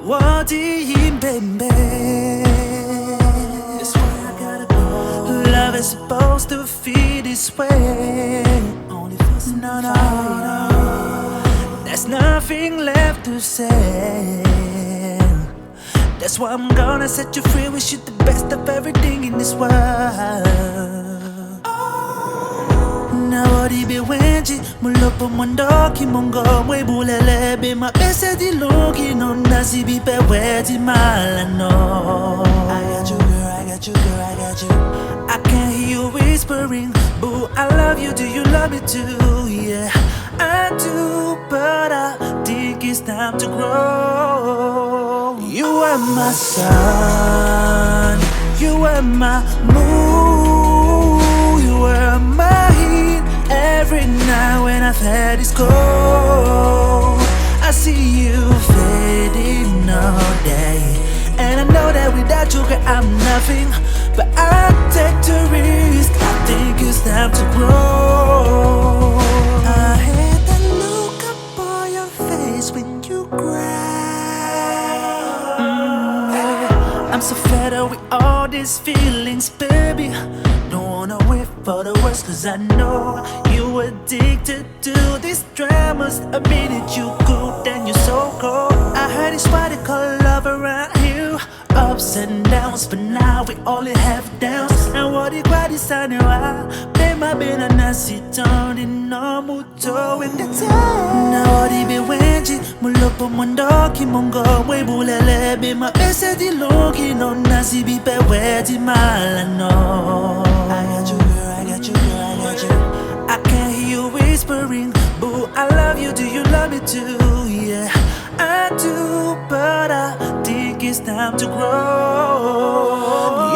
What do you, baby? That's why I gotta go. Love is supposed to feel this way. Only for no, no, no. There's nothing left to say. That's why I'm gonna set you free. Wish you the best of everything in this world. Now odi be wenji mulopo mondoki mongo mwe bulele be ma bese di longi no nasi bi pe wedi malano. I got you girl, I got you girl, I got you. I can hear you whispering, boo, I love you, do you love me too? Yeah, I do, but I think it's time to grow. You are my sun, you are my moon, you are my heat. Every night when I've had this cold, I see you fading all day. And I know that without you, girl, I'm nothing. But I take the risk, I think it's time to grow. I had that look up on your face when you cried. I'm so fed up with all these feelings, baby. Don't wanna wait for the worst, cause I know you addicted to these dramas. A minute you good, then you're so cold. I heard it's what they call love around here. Ups and downs, but now we only have downs. And what it quite is on your eye. Play my bed and I sit down in no muto in the time. Now what it be wenji, mulopo mondoki mongo we bulele be my best di longi no nasi bi pe wedi malano. I got you girl, I got you girl, I got you. I can hear you whispering, boo, I love you, do you love me too? Yeah, I do, but I think it's time to grow.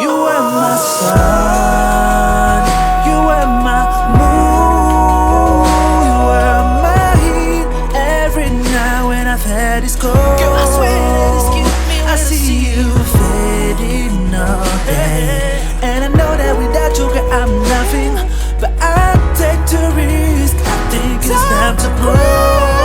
You are my sun, you are my moon, you are my heat. Every night when I've had this cold, girl, I swear that it's cute me. I see you fading all day. And I know that without you, girl, I'm nothing. But I take the risk, I think it's time to grow.